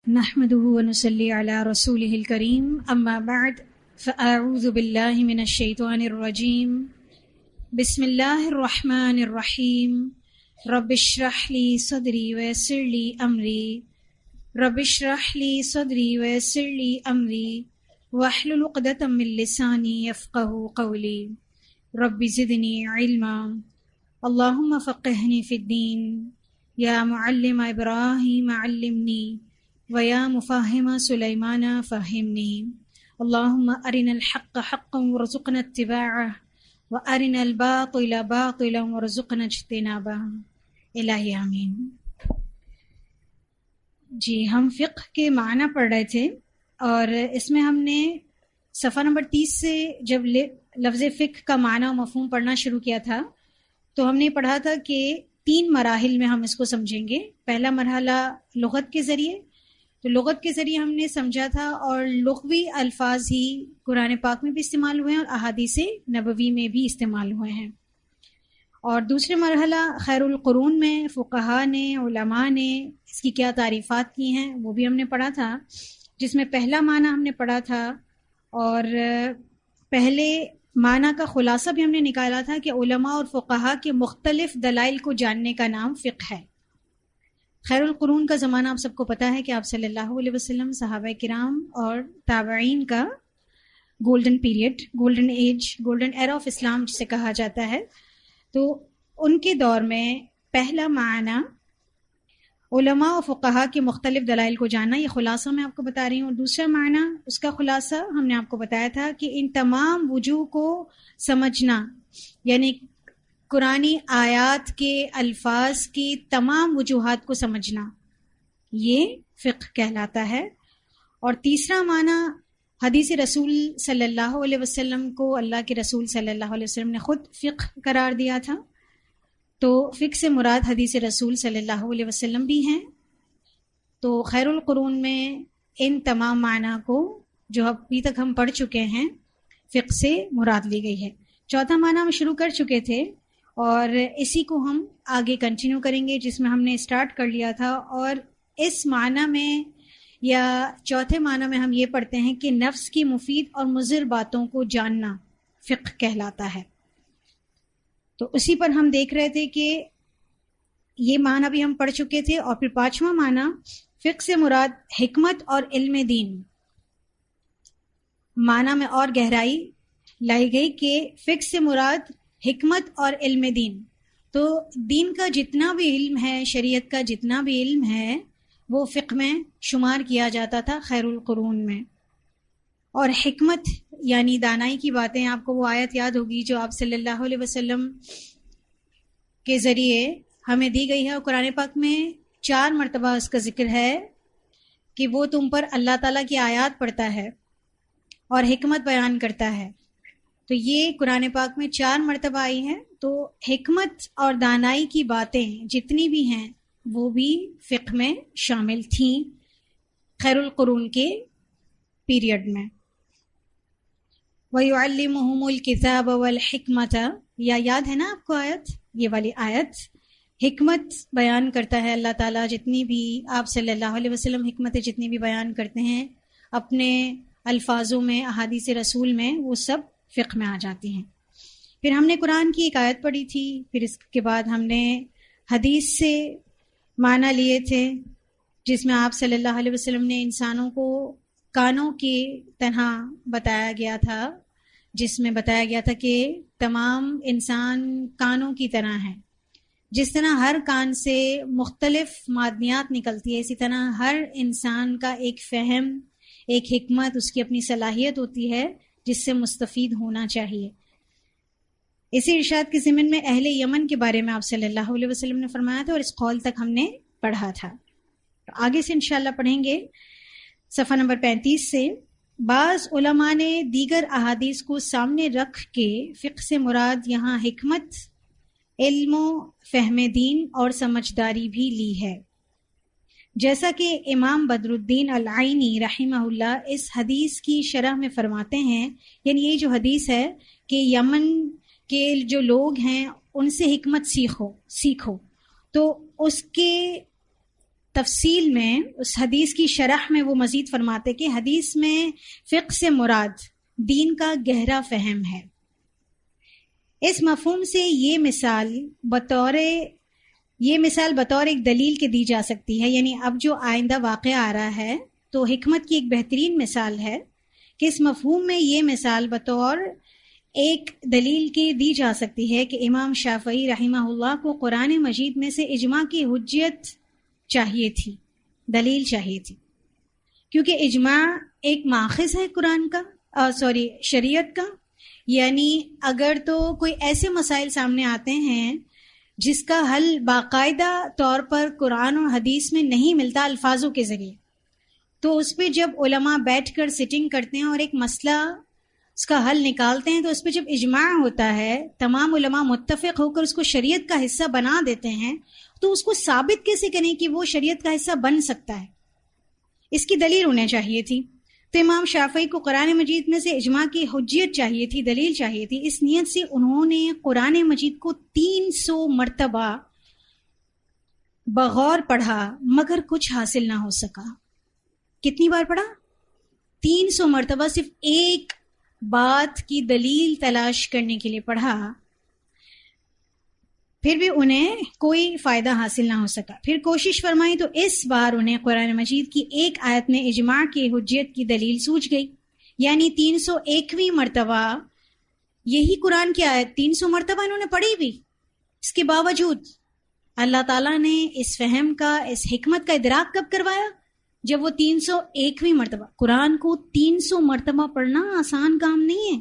نحمده ونصلي على رسوله الكريم اما بعد فاعوذ بالله من الشيطان الرجيم بسم الله الرحمن الرحيم رب اشرح لي صدري ويسر لي امري رب اشرح لي صدري ويسر لي امري واحلل عقدة من لساني يفقهوا قولي رب زدني علما اللهم فقهني في الدين يا معلم ابراهيم علمني وَيَا مُفَاهِمَ سُلَيْمَانَ فَهِّمْنِي اللهم أرنا الحق حقا وارزقنا اتباعه وأرنا الباطل باطلا وارزقنا اجتنابه الہی آمین۔ جی ہم فقہ کے معنی پڑھ رہے تھے اور اس میں ہم نے صفحہ نمبر 30 سے جب لفظ فقہ کا معنی و مفہوم پڑھنا شروع کیا تھا تو ہم نے پڑھا تھا کہ 3 مراحل میں ہم اس کو سمجھیں گے۔ پہلا مرحلہ لغت کے ذریعے، تو لغت کے ذریعے ہم نے سمجھا تھا اور لغوی الفاظ ہی قرآن پاک میں بھی استعمال ہوئے ہیں اور احادیث نبوی میں بھی استعمال ہوئے ہیں۔ اور دوسرے مرحلہ خیر القرون میں فقہا نے، علماء نے اس کی کیا تعریفات کی ہیں وہ بھی ہم نے پڑھا تھا، جس میں پہلا معنی ہم نے پڑھا تھا اور پہلے معنی کا خلاصہ بھی ہم نے نکالا تھا کہ علماء اور فقہا کے مختلف دلائل کو جاننے کا نام فقہ ہے۔ خیر القرون کا زمانہ آپ سب کو پتہ ہے کہ آپ صلی اللہ علیہ وسلم، صحابہ کرام اور تابعین کا golden period, golden age, golden era of Islam جسے کہا جاتا ہے، تو ان کے دور میں پہلا معنی علماء و فقہا کے مختلف دلائل کو جاننا، یہ خلاصہ میں آپ کو بتا رہی ہوں، اور دوسرا معنی اس کا خلاصہ ہم نے آپ کو بتایا تھا کہ ان تمام وجوہ کو سمجھنا، یعنی قرآنی آیات کے الفاظ کی تمام وجوہات کو سمجھنا، یہ فقہ کہلاتا ہے۔ اور تیسرا معنی حدیث رسول صلی اللہ علیہ وسلم کو اللہ کے رسول صلی اللہ علیہ وسلم نے خود فقہ قرار دیا تھا، تو فقہ سے مراد حدیث رسول صلی اللہ علیہ وسلم بھی ہیں۔ تو خیر القرون میں ان تمام معنی کو جو ابھی تک ہم پڑھ چکے ہیں فقہ سے مراد لی گئی ہے۔ چوتھا معنی ہم شروع کر چکے تھے اور اسی کو ہم آگے کنٹینیو کریں گے، جس میں ہم نے اسٹارٹ کر لیا تھا، اور اس معنی میں یا چوتھے معنی میں ہم یہ پڑھتے ہیں کہ نفس کی مفید اور مضر باتوں کو جاننا فقہ کہلاتا ہے۔ تو اسی پر ہم دیکھ رہے تھے کہ یہ معنی بھی ہم پڑھ چکے تھے، اور پھر پانچواں معنی فقہ سے مراد حکمت اور علم دین، معنی میں اور گہرائی لائی گئی کہ فقہ سے مراد حکمت اور علم دین، تو دین کا جتنا بھی علم ہے، شریعت کا جتنا بھی علم ہے، وہ فقہ میں شمار کیا جاتا تھا خیر القرون میں۔ اور حکمت یعنی دانائی کی باتیں، آپ کو وہ آیت یاد ہوگی جو آپ صلی اللہ علیہ وسلم کے ذریعے ہمیں دی گئی ہے، اور قرآن پاک میں 4 مرتبہ اس کا ذکر ہے کہ وہ تم پر اللہ تعالیٰ کی آیات پڑھتا ہے اور حکمت بیان کرتا ہے۔ تو یہ قرآن پاک میں 4 مرتبہ آئی ہیں، تو حکمت اور دانائی کی باتیں جتنی بھی ہیں وہ بھی فقہ میں شامل تھیں خیر القرون کے پیریڈ میں۔ وَيُعَلِّمُهُمُ الْكِتَابَ وَالْحِكْمَةَ، یا یاد ہے نا آپ کو آیت، یہ والی آیت، حکمت بیان کرتا ہے اللہ تعالیٰ، جتنی بھی آپ صلی اللہ علیہ وسلم حکمتیں جتنی بھی بیان کرتے ہیں اپنے الفاظوں میں، احادیث رسول میں، وہ سب فقہ میں آ جاتی ہیں۔ پھر ہم نے قرآن کی ایک آیت پڑھی تھی، پھر اس کے بعد ہم نے حدیث سے معنی لیے تھے، جس میں آپ صلی اللہ علیہ وسلم نے انسانوں کو کانوں کی طرح بتایا گیا تھا، جس میں بتایا گیا تھا کہ تمام انسان کانوں کی طرح ہیں، جس طرح ہر کان سے مختلف معدنیات نکلتی ہے، اسی طرح ہر انسان کا ایک فہم، ایک حکمت، اس کی اپنی صلاحیت ہوتی ہے جس سے مستفید ہونا چاہیے۔ اسی ارشاد کے ضمن میں اہل یمن کے بارے میں آپ صلی اللہ علیہ وسلم نے فرمایا تھا، اور اس قول تک ہم نے پڑھا تھا۔ آگے سے انشاءاللہ پڑھیں گے صفحہ نمبر 35 سے۔ بعض علماء نے دیگر احادیث کو سامنے رکھ کے فقہ سے مراد یہاں حکمت، علم و فہم دین اور سمجھداری بھی لی ہے، جیسا کہ امام بدر الدین العینی رحمہ اللہ اس حدیث کی شرح میں فرماتے ہیں، یعنی یہ جو حدیث ہے کہ یمن کے جو لوگ ہیں ان سے حکمت سیکھو، تو اس کے تفصیل میں اس حدیث کی شرح میں وہ مزید فرماتے کہ حدیث میں فقہ سے مراد دین کا گہرا فہم ہے. اس مفہوم سے یہ مثال بطور ایک دلیل کے دی جا سکتی ہے. یعنی اب جو آئندہ واقعہ آ رہا ہے تو حکمت کی ایک بہترین مثال ہے کہ اس مفہوم میں یہ مثال بطور ایک دلیل کی دی جا سکتی ہے کہ امام شافعی رحمہ اللہ کو قرآن مجید میں سے اجماع کی حجت چاہیے تھی، دلیل چاہیے تھی، کیونکہ اجماع ایک ماخذ ہے قرآن کا شریعت کا. یعنی اگر تو کوئی ایسے مسائل سامنے آتے ہیں جس کا حل باقاعدہ طور پر قرآن اور حدیث میں نہیں ملتا الفاظوں کے ذریعے، تو اس پہ جب علماء بیٹھ کر سٹنگ کرتے ہیں اور ایک مسئلہ اس کا حل نکالتے ہیں، تو اس پہ جب اجماع ہوتا ہے، تمام علماء متفق ہو کر اس کو شریعت کا حصہ بنا دیتے ہیں، تو اس کو ثابت کیسے کریں کہ وہ شریعت کا حصہ بن سکتا ہے؟ اس کی دلیل انہیں چاہیے تھی. تو امام شافعی کو قرآن مجید میں سے اجماع کی حجت چاہیے تھی، دلیل چاہیے تھی. اس نیت سے انہوں نے قرآن مجید کو 300 مرتبہ بغور پڑھا مگر کچھ حاصل نہ ہو سکا. کتنی بار پڑھا؟ 300 مرتبہ صرف ایک بات کی دلیل تلاش کرنے کے لیے پڑھا، پھر بھی انہیں کوئی فائدہ حاصل نہ ہو سکا. پھر کوشش فرمائی تو اس بار انہیں قرآن مجید کی ایک آیت میں اجماع کی حجت کی دلیل سوجھ گئی. یعنی 301ویں مرتبہ یہی قرآن کی آیت 300 مرتبہ انہوں نے پڑھی بھی. اس کے باوجود اللہ تعالیٰ نے اس فہم کا، اس حکمت کا ادراک کب کروایا؟ جب وہ 301ویں مرتبہ. قرآن کو 300 مرتبہ پڑھنا آسان کام نہیں ہے،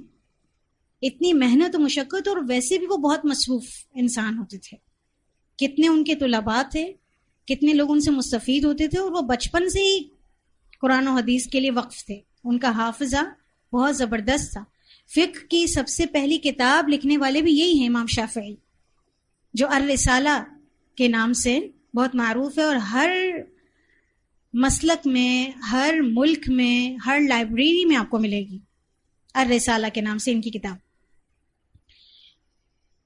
اتنی محنت و مشقت، اور ویسے بھی وہ بہت مصروف انسان ہوتے تھے. کتنے ان کے طلباء تھے، کتنے لوگ ان سے مستفید ہوتے تھے، اور وہ بچپن سے ہی قرآن و حدیث کے لیے وقف تھے. ان کا حافظہ بہت زبردست تھا. فقہ کی سب سے پہلی کتاب لکھنے والے بھی یہی ہیں امام شافعی، جو الرسالہ کے نام سے بہت معروف ہے، اور ہر مسلک میں، ہر ملک میں، ہر لائبریری میں آپ کو ملے گی الرسالہ کے نام سے ان کی کتاب.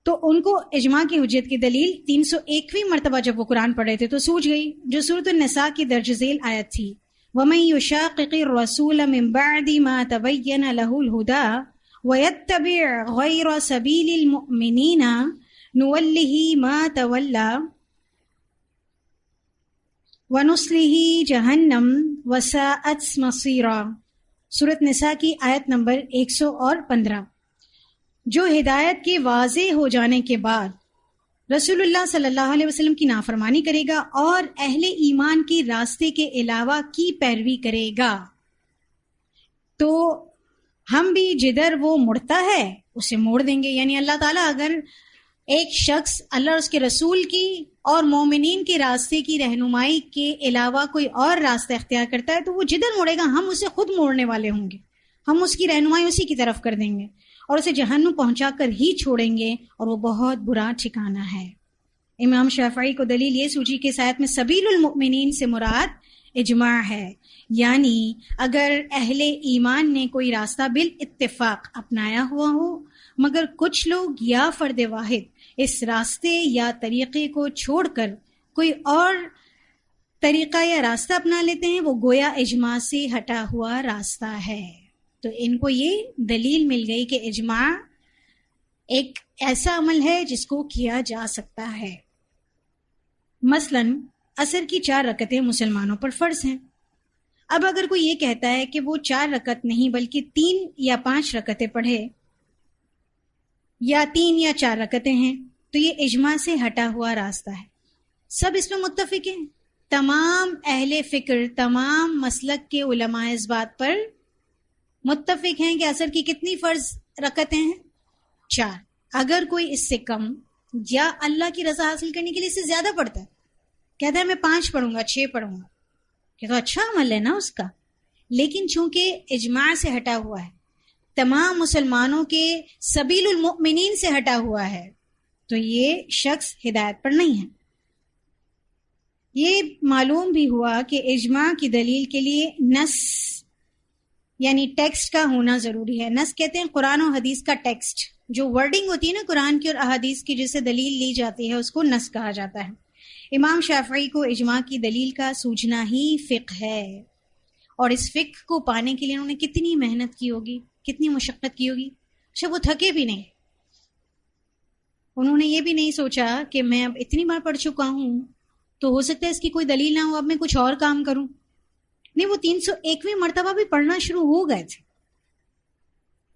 تو ان کو اجماع کی حجت کی دلیل 301ویں مرتبہ جب وہ قرآن پڑھ رہے تھے تو سوجھ گئی، جو سورۃ النساء کی درج ذیل آیت تھی. وَمَن يُشَاقِقِ الرَّسُولَ مِن بَعْدِ مَا تَبَيَّنَ لَهُ الْهُدَى وَيَتَّبِعْ غَيْرَ سَبِيلِ الْمُؤْمِنِينَ نُوَلِّهِ مَا تَوَلَّى وَنُصْلِهِ جَهَنَّمَ وَسَاءَتْ مَصِيرًا. سورۃ نساء کی آیت نمبر 115. جو ہدایت کے واضح ہو جانے کے بعد رسول اللہ صلی اللہ علیہ وسلم کی نافرمانی کرے گا اور اہل ایمان کے راستے کے علاوہ کی پیروی کرے گا، تو ہم بھی جدھر وہ مڑتا ہے اسے موڑ دیں گے. یعنی اللہ تعالیٰ اگر ایک شخص اللہ اور اس کے رسول کی اور مومنین کے راستے کی رہنمائی کے علاوہ کوئی اور راستہ اختیار کرتا ہے، تو وہ جدھر مڑے گا ہم اسے خود موڑنے والے ہوں گے، ہم اس کی رہنمائی اسی کی طرف کر دیں گے اور اسے جہنم پہنچا کر ہی چھوڑیں گے، اور وہ بہت برا ٹھکانہ ہے. امام شافعی کو دلیل یہ سوچی کہ اس آیت میں سبیل المؤمنین سے مراد اجماع ہے. یعنی اگر اہل ایمان نے کوئی راستہ بالاتفاق اپنایا ہوا ہو، مگر کچھ لوگ یا فرد واحد اس راستے یا طریقے کو چھوڑ کر کوئی اور طریقہ یا راستہ اپنا لیتے ہیں، وہ گویا اجماع سے ہٹا ہوا راستہ ہے. تو ان کو یہ دلیل مل گئی کہ اجماع ایک ایسا عمل ہے جس کو کیا جا سکتا ہے. مثلا عصر کی 4 رکعتیں مسلمانوں پر فرض ہیں. اب اگر کوئی یہ کہتا ہے کہ وہ 4 رکعت نہیں بلکہ 3 یا 5 رکعتیں پڑھے، یا 3 یا 4 رکعتیں ہیں، تو یہ اجماع سے ہٹا ہوا راستہ ہے. سب اس میں متفق ہیں، تمام اہل فکر، تمام مسلک کے علماء اس بات پر متفق ہیں کہ عصر کی کتنی فرض رکعتیں ہیں؟ 4. اگر کوئی اس سے کم یا اللہ کی رضا حاصل کرنے کے لیے اس سے زیادہ پڑھتا ہے، کہتا ہے میں 5 پڑھوں گا، 6 پڑھوں گا، کہ تو اچھا عمل ہے نا اس کا، لیکن چونکہ اجماع سے ہٹا ہوا ہے، تمام مسلمانوں کے سبیل المؤمنین سے ہٹا ہوا ہے، تو یہ شخص ہدایت پر نہیں ہے. یہ معلوم بھی ہوا کہ اجماع کی دلیل کے لیے نص یعنی ٹیکسٹ کا ہونا ضروری ہے. نص کہتے ہیں قرآن و حدیث کا ٹیکسٹ، جو ورڈنگ ہوتی ہے نا قرآن کی اور احادیث کی جسے دلیل لی جاتی ہے اس کو نص کہا جاتا ہے. امام شافعی کو اجماع کی دلیل کا سوچنا ہی فقہ ہے، اور اس فقہ کو پانے کے لیے انہوں نے کتنی محنت کی ہوگی، کتنی مشقت کی ہوگی. اچھا وہ تھکے بھی نہیں، انہوں نے یہ بھی نہیں سوچا کہ میں اب اتنی بار پڑھ چکا ہوں تو ہو سکتا ہے اس کی کوئی دلیل نہ ہو، اب میں کچھ اور کام کروں. نہیں، وہ 301ویں مرتبہ بھی پڑھنا شروع ہو گئے تھے،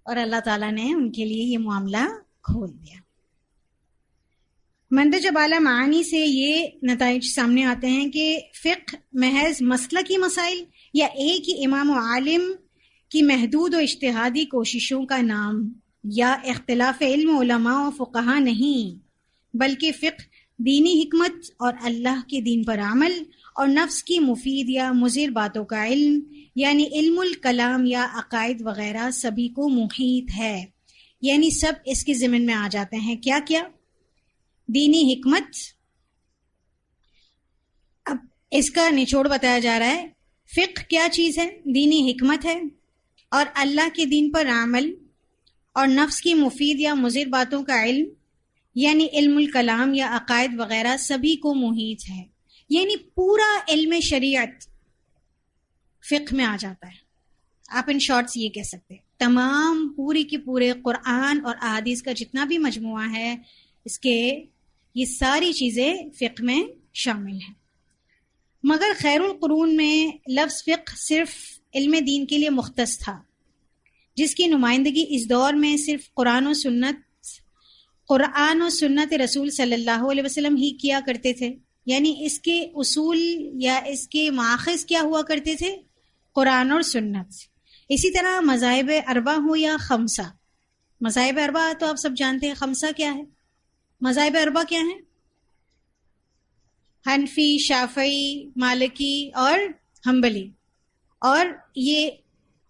اور اللہ تعالیٰ نے ان کے لیے یہ معاملہ کھول دیا. مندرجہ بالا معانی سے یہ نتائج سامنے آتے ہیں کہ فقہ محض مسلکی مسائل یا ایک ہی امام و عالم کی محدود و اجتہادی کوششوں کا نام یا اختلاف علم علماء و فقہا نہیں، بلکہ فقہ دینی حکمت اور اللہ کے دین پر عمل اور نفس کی مفید یا مضر باتوں کا علم، یعنی علم الکلام یا عقائد وغیرہ سبھی کو محیط ہے. یعنی سب اس کے ضمن میں آ جاتے ہیں. کیا کیا؟ دینی حکمت. اب اس کا نچوڑ بتایا جا رہا ہے. فقہ کیا چیز ہے؟ دینی حکمت ہے، اور اللہ کے دین پر عمل اور نفس کی مفید یا مضر باتوں کا علم، یعنی علم الکلام یا عقائد وغیرہ سبھی کو محیط ہے. یعنی پورا علم شریعت فقہ میں آ جاتا ہے. آپ ان شارٹس یہ کہہ سکتے ہیں تمام پوری کی پورے قرآن اور احادیث کا جتنا بھی مجموعہ ہے، اس کے یہ ساری چیزیں فقہ میں شامل ہیں. مگر خیر القرون میں لفظ فقہ صرف علم دین کے لیے مختص تھا، جس کی نمائندگی اس دور میں صرف قرآن و سنت رسول صلی اللہ علیہ وسلم ہی کیا کرتے تھے. یعنی اس کے اصول یا اس کے ماخذ کیا ہوا کرتے تھے؟ قرآن اور سنت. اسی طرح مذاہب اربع ہو یا خمسہ. مذاہب اربع تو آپ سب جانتے ہیں، خمسہ کیا ہے؟ مذاہب اربع کیا ہیں؟ حنفی، شافعی، مالکی اور حنبلی. اور یہ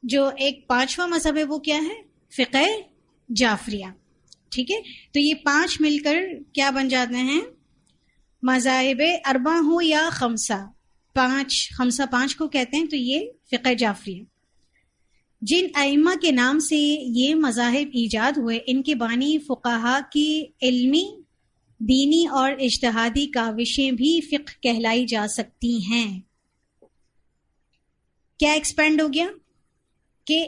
جو ایک پانچواں مذہب ہے وہ کیا ہے؟ فقہ جعفریہ. ٹھیک ہے، تو یہ پانچ مل کر کیا بن جاتے ہیں؟ مذاہب اربع ہو یا خمسہ. خمسہ پانچ کو کہتے ہیں، تو یہ فقہ جعفریہ. جن ائمہ کے نام سے یہ مذاہب ایجاد ہوئے، ان کے بانی فقہا کی علمی، دینی اور اجتہادی کاوشیں بھی فقہ کہلائی جا سکتی ہیں. کیا ایکسپینڈ ہو گیا کہ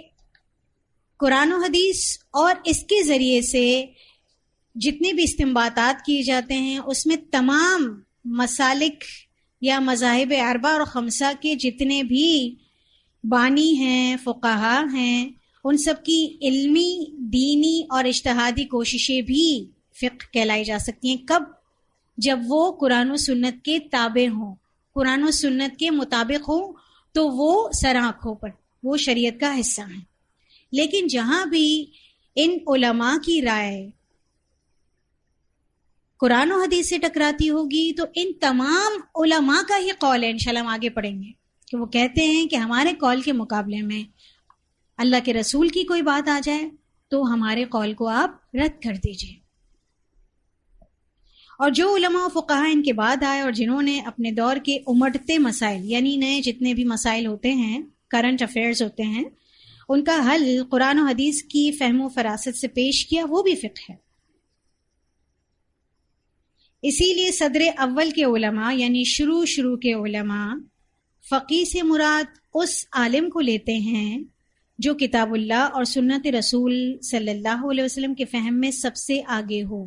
قرآن و حدیث اور اس کے ذریعے سے جتنے بھی استنباطات کیے جاتے ہیں، اس میں تمام مسالک یا مذاہب اربع اور خمسہ کے جتنے بھی بانی ہیں، فقہا ہیں، ان سب کی علمی، دینی اور اجتہادی کوششیں بھی فقہ کہلائی جا سکتی ہیں. کب؟ جب وہ قرآن و سنت کے تابع ہوں، قرآن و سنت کے مطابق ہوں، تو وہ سر آنکھوں پر وہ شریعت کا حصہ ہیں. لیکن جہاں بھی ان علماء کی رائے قرآن و حدیث سے ٹکراتی ہوگی، تو ان تمام علماء کا ہی قول ہے، انشاءاللہ ہم آگے پڑھیں گے کہ وہ کہتے ہیں کہ ہمارے قول کے مقابلے میں اللہ کے رسول کی کوئی بات آ جائے تو ہمارے قول کو آپ رد کر دیجئے. اور جو علماء و فقہا ان کے بعد آئے اور جنہوں نے اپنے دور کے امٹتے مسائل، یعنی نئے جتنے بھی مسائل ہوتے ہیں، کرنٹ افیئرز ہوتے ہیں، ان کا حل قرآن و حدیث کی فہم و فراست سے پیش کیا، وہ بھی فقہ ہے. اسی لیے صدر اول کے علماء، یعنی شروع کے علماء، فقیہ سے مراد اس عالم کو لیتے ہیں جو کتاب اللہ اور سنت رسول صلی اللہ علیہ وسلم کے فہم میں سب سے آگے ہو.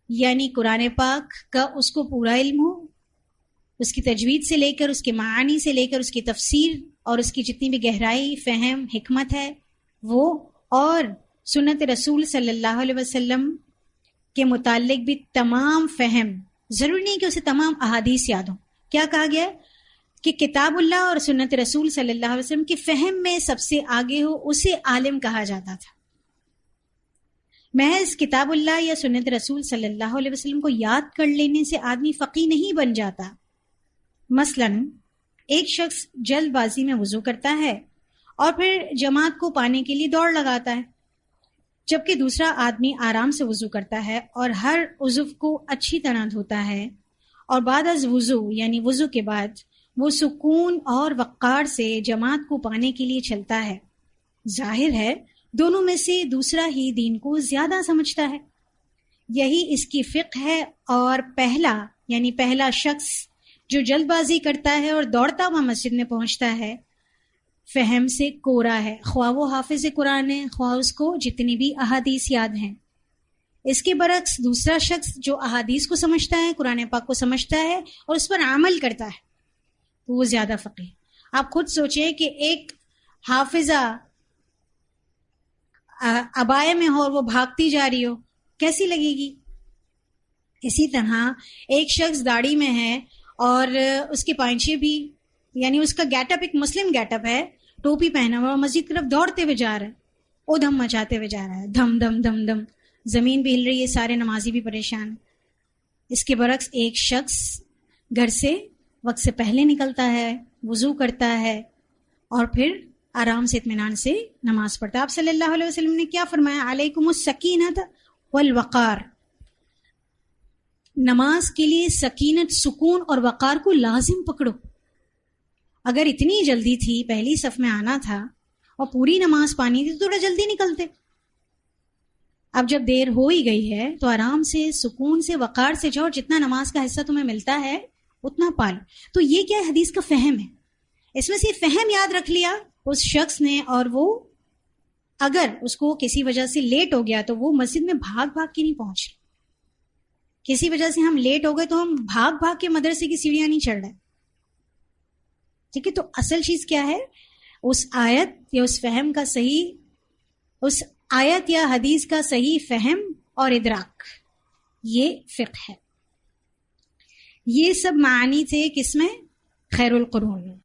یعنی قرآن پاک کا اس کو پورا علم ہو، اس کی تجوید سے لے کر، اس کے معانی سے لے کر، اس کی تفسیر اور اس کی جتنی بھی گہرائی، فہم، حکمت ہے وہ، اور سنت رسول صلی اللہ علیہ وسلم کے متعلق بھی تمام فہم. ضروری نہیں کہ اسے تمام احادیث یاد ہوں. کیا کہا گیا ہے کہ کتاب اللہ اور سنت رسول صلی اللہ علیہ وسلم کے فہم میں سب سے آگے ہو، اسے عالم کہا جاتا تھا. محض کتاب اللہ یا سنت رسول صلی اللہ علیہ وسلم کو یاد کر لینے سے آدمی فقیہ نہیں بن جاتا. مثلا ایک شخص جلد بازی میں وضو کرتا ہے اور پھر جماعت کو پانے کے لیے دوڑ لگاتا ہے، جبکہ دوسرا آدمی آرام سے وضو کرتا ہے اور ہر عضو کو اچھی طرح دھوتا ہے، اور بعد از وضو یعنی وضو کے بعد وہ سکون اور وقار سے جماعت کو پانے کے لیے چلتا ہے. ظاہر ہے دونوں میں سے دوسرا ہی دین کو زیادہ سمجھتا ہے. یہی اس کی فقہ ہے، اور پہلا یعنی پہلا شخص جو جلد بازی کرتا ہے اور دوڑتا ہوا مسجد میں پہنچتا ہے فہم سے کورا ہے، خواہ وہ حافظ قرآن ہے، خواہ اس کو جتنی بھی احادیث یاد ہیں۔ اس کے برعکس دوسرا شخص جو احادیث کو سمجھتا ہے، قرآن پاک کو سمجھتا ہے اور اس پر عمل کرتا ہے، وہ زیادہ فقیہ۔ آپ خود سوچیں کہ ایک حافظہ عبائے میں ہو اور وہ بھاگتی جا رہی ہو، کیسی لگے گی؟ اسی طرح ایک شخص داڑھی میں ہے اور اس کے پائنچے بھی، یعنی اس کا گیٹ اپ ایک مسلم گیٹ اپ ہے، ٹوپی پہنا ہوا اور مسجد کی طرف دوڑتے ہوئے جا رہا ہے، ادھم مچاتے ہوئے جا رہا ہے، دھم دھم دھم دھم، زمین بھی ہل رہی ہے، سارے نمازی بھی پریشان۔ اس کے برعکس ایک شخص گھر سے وقت سے پہلے نکلتا ہے، وضو کرتا ہے اور پھر آرام سے اطمینان سے نماز پڑھتا ہے۔ آپ صلی اللہ علیہ وسلم نے کیا فرمایا؟ علیکم السکینۃ والوقار، نماز کے لیے سکینت، سکون اور وقار کو لازم پکڑو۔ اگر اتنی جلدی تھی، پہلی صف میں آنا تھا اور پوری نماز پانی تھی تو تھوڑا جلدی نکلتے۔ اب جب دیر ہو ہی گئی ہے تو آرام سے، سکون سے، وقار سے جاؤ، جتنا نماز کا حصہ تمہیں ملتا ہے اتنا پالو۔ تو یہ کیا حدیث کا فہم ہے؟ اس میں سے فہم یاد رکھ لیا اس شخص نے، اور وہ اگر اس کو کسی وجہ سے لیٹ ہو گیا تو وہ مسجد میں بھاگ بھاگ کے نہیں پہنچ رہا۔ کسی وجہ سے ہم لیٹ ہو گئے تو ہم بھاگ بھاگ کے مدرسے کی سیڑھیاں نہیں چڑھ رہے، ٹھیک ہے؟ تو اصل چیز کیا ہے؟ اس آیت یا اس فہم کا صحیح، اس آیت یا حدیث کا صحیح فہم اور ادراک، یہ فقہ ہے۔ یہ سب معانی تھے کس میں؟ خیر القرون میں۔